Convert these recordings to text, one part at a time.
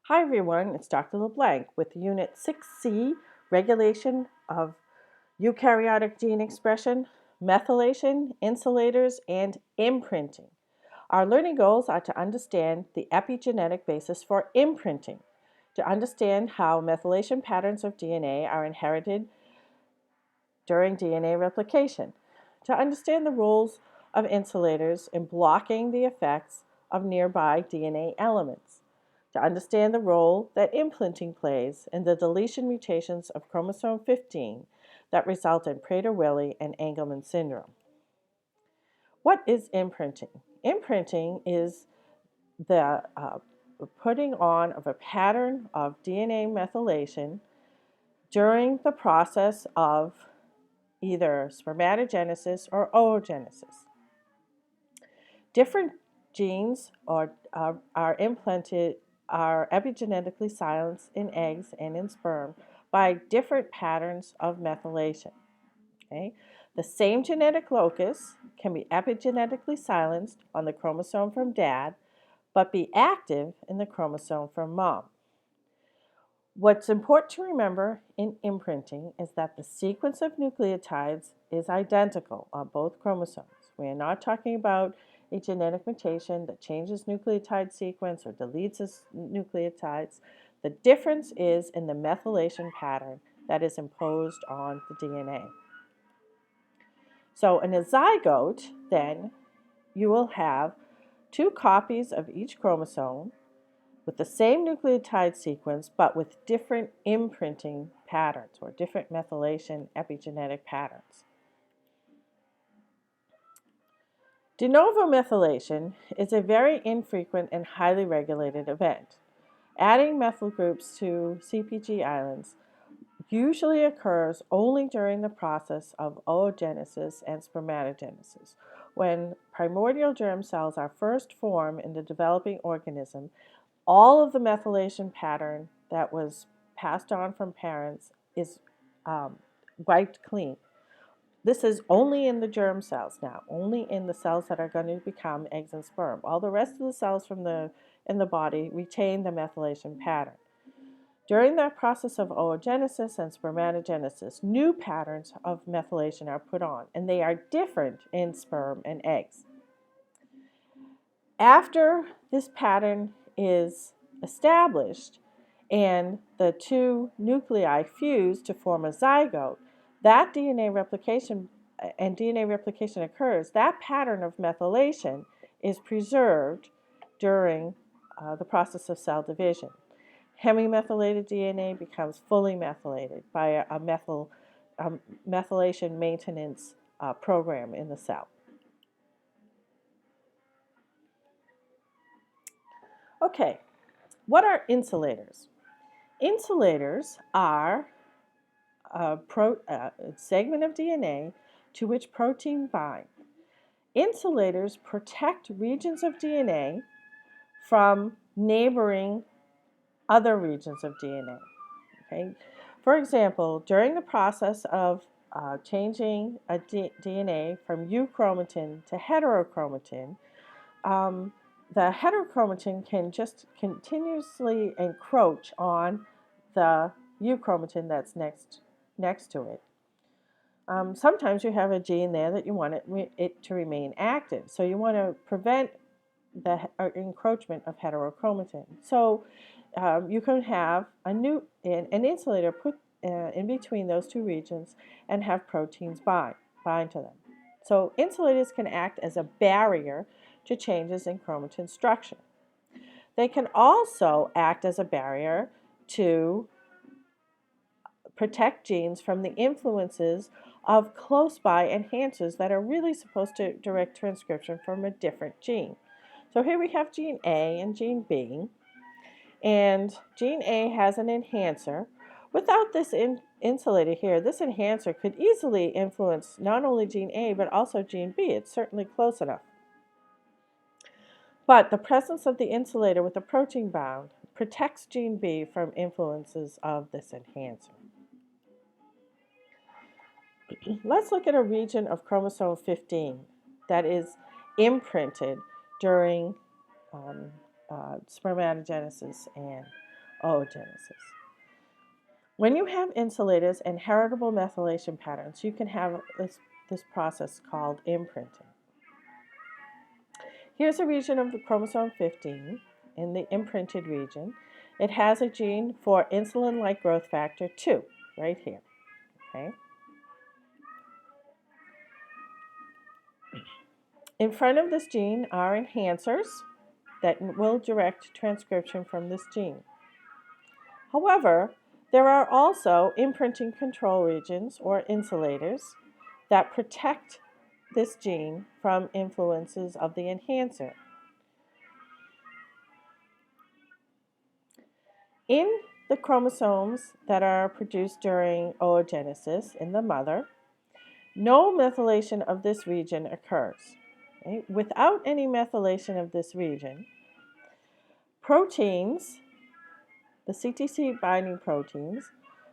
Hi everyone, it's Dr. LeBlanc with Unit 6C, Regulation of Eukaryotic Gene Expression, Methylation, Insulators, and Imprinting. Our learning goals are to understand the epigenetic basis for imprinting, to understand how methylation patterns of DNA are inherited during DNA replication, to understand the roles of insulators in blocking the effects of nearby DNA elements, to understand the role that imprinting plays in the deletion mutations of chromosome 15 that result in Prader-Willi and Angelman syndrome. What is imprinting? Imprinting is the putting on of a pattern of DNA methylation during the process of either spermatogenesis or oogenesis. Different genes are implanted, are epigenetically silenced in eggs and in sperm by different patterns of methylation. Okay? The same genetic locus can be epigenetically silenced on the chromosome from dad, but be active in the chromosome from mom. What's important to remember in imprinting is that the sequence of nucleotides is identical on both chromosomes. We are not talking about a genetic mutation that changes nucleotide sequence or deletes nucleotides. The difference is in the methylation pattern that is imposed on the DNA. So in a zygote, then, you will have 2 copies of each chromosome with the same nucleotide sequence, but with different imprinting patterns or different methylation epigenetic patterns. De novo methylation is a very infrequent and highly regulated event. Adding methyl groups to CpG islands usually occurs only during the process of oogenesis and spermatogenesis, when primordial germ cells are first formed in the developing organism. All of the methylation pattern that was passed on from parents is wiped clean. This is only in the germ cells now, only in the cells that are going to become eggs and sperm. All the rest of the cells in the body retain the methylation pattern. During that process of oogenesis and spermatogenesis, new patterns of methylation are put on, and they are different in sperm and eggs. After this pattern is established and the 2 nuclei fuse to form a zygote, that DNA replication occurs. That pattern of methylation is preserved during the process of cell division. Hemimethylated DNA becomes fully methylated by a methylation maintenance program in the cell. Okay, what are insulators? Insulators are a segment of DNA to which protein binds. Insulators protect regions of DNA from neighboring other regions of DNA. Okay? For example, during the process of changing a DNA from euchromatin to heterochromatin, the heterochromatin can just continuously encroach on the euchromatin that's next to it. Sometimes you have a gene there that you want it to remain active, so you want to prevent the encroachment of heterochromatin. So you can have an insulator put in between those 2 regions and have proteins bind to them. So insulators can act as a barrier to changes in chromatin structure. They can also act as a barrier to protect genes from the influences of close-by enhancers that are really supposed to direct transcription from a different gene. So here we have gene A and gene B, and gene A has an enhancer. Without this insulator here, this enhancer could easily influence not only gene A but also gene B. It's certainly close enough. But the presence of the insulator with the protein bound protects gene B from influences of this enhancer. Let's look at a region of chromosome 15 that is imprinted during spermatogenesis and oogenesis. When you have insulators and heritable methylation patterns, you can have this process called imprinting. Here's a region of the chromosome 15 in the imprinted region. It has a gene for insulin-like growth factor 2 right here. Okay. In front of this gene are enhancers that will direct transcription from this gene. However, there are also imprinting control regions, or insulators, that protect this gene from influences of the enhancer. In the chromosomes that are produced during oogenesis in the mother, no methylation of this region occurs. Okay? Without any methylation of this region, proteins, the CTC binding proteins,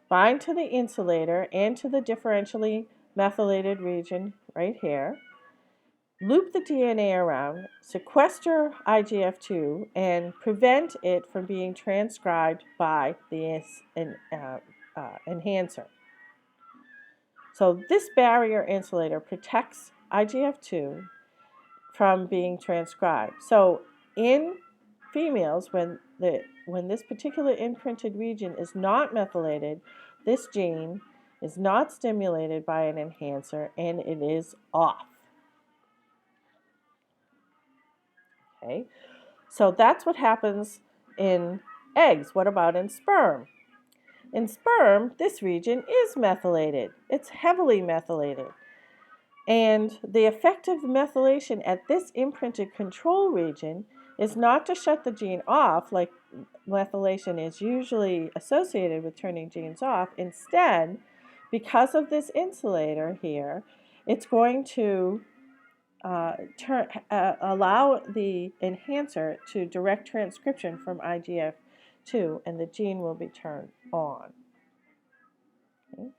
bind to the insulator and to the differentially methylated region right here, loop the DNA around, sequester IGF-2, and prevent it from being transcribed by the enhancer. So this barrier insulator protects IGF-2 from being transcribed. So in females, when this particular imprinted region is not methylated, this gene is not stimulated by an enhancer and it is off. Okay, so that's what happens in eggs. What about in sperm? In sperm, this region is methylated. It's heavily methylated. And the effect of methylation at this imprinted control region is not to shut the gene off, like methylation is usually associated with turning genes off. Instead, because of this insulator here, it's going to allow the enhancer to direct transcription from IGF-2, and the gene will be turned on. Okay.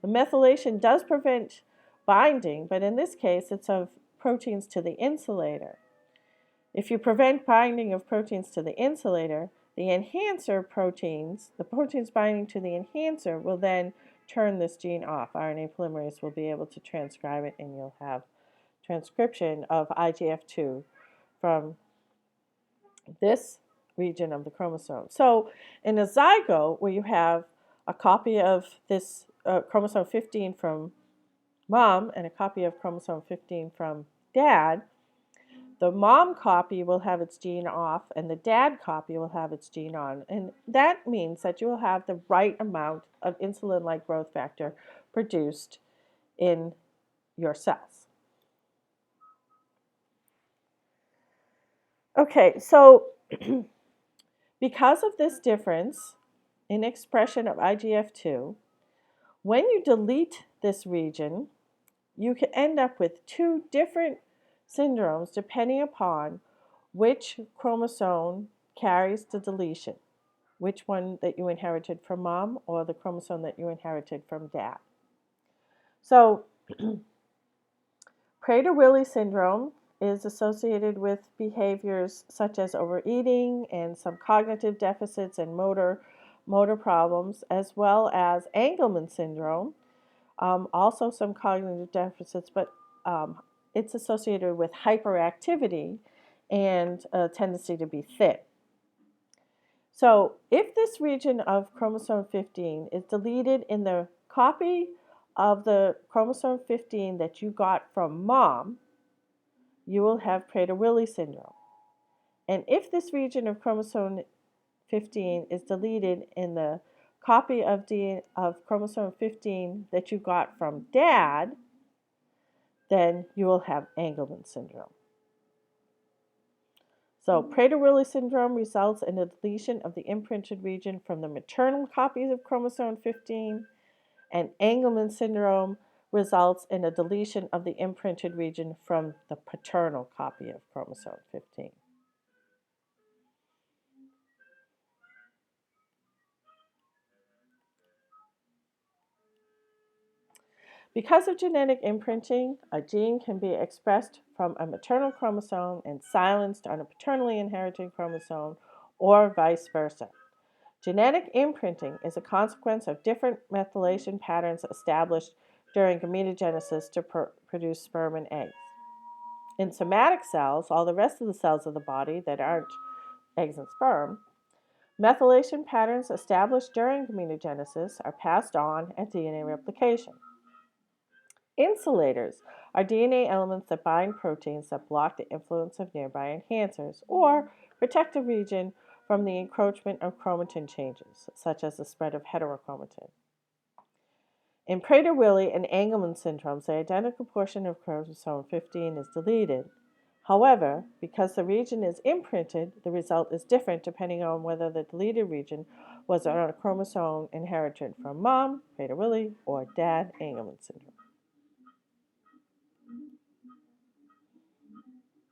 The methylation does prevent binding, but in this case, it's of proteins to the insulator. If you prevent binding of proteins to the insulator, the enhancer proteins, the proteins binding to the enhancer, will then turn this gene off. RNA polymerase will be able to transcribe it, and you'll have transcription of IGF-2 from this region of the chromosome. So in a zygote, where you have a copy of this chromosome 15 from mom and a copy of chromosome 15 from dad, the mom copy will have its gene off and the dad copy will have its gene on. And that means that you will have the right amount of insulin-like growth factor produced in your cells. Okay, so because of this difference in expression of IGF-2, when you delete this region, you can end up with two different syndromes depending upon which chromosome carries the deletion, which one that you inherited from mom or the chromosome that you inherited from dad. So Prader-Willi syndrome is associated with behaviors such as overeating and some cognitive deficits and motor problems, as well as Angelman syndrome, also some cognitive deficits, but it's associated with hyperactivity and a tendency to be thin. So if this region of chromosome 15 is deleted in the copy of the chromosome 15 that you got from mom, you will have Prader-Willi syndrome. And if this region of chromosome 15 is deleted in the copy of chromosome 15 that you got from dad, then you will have Angelman syndrome. So Prader-Willi syndrome results in a deletion of the imprinted region from the maternal copies of chromosome 15, and Angelman syndrome results in a deletion of the imprinted region from the paternal copy of chromosome 15. Because of genetic imprinting, a gene can be expressed from a maternal chromosome and silenced on a paternally inherited chromosome, or vice versa. Genetic imprinting is a consequence of different methylation patterns established during gametogenesis to produce sperm and eggs. In somatic cells, all the rest of the cells of the body that aren't eggs and sperm, methylation patterns established during gametogenesis are passed on at DNA replication. Insulators are DNA elements that bind proteins that block the influence of nearby enhancers or protect a region from the encroachment of chromatin changes, such as the spread of heterochromatin. In Prader-Willi and Angelman syndromes, the identical portion of chromosome 15 is deleted. However, because the region is imprinted, the result is different depending on whether the deleted region was on a chromosome inherited from mom, Prader-Willi, or dad, Angelman syndrome.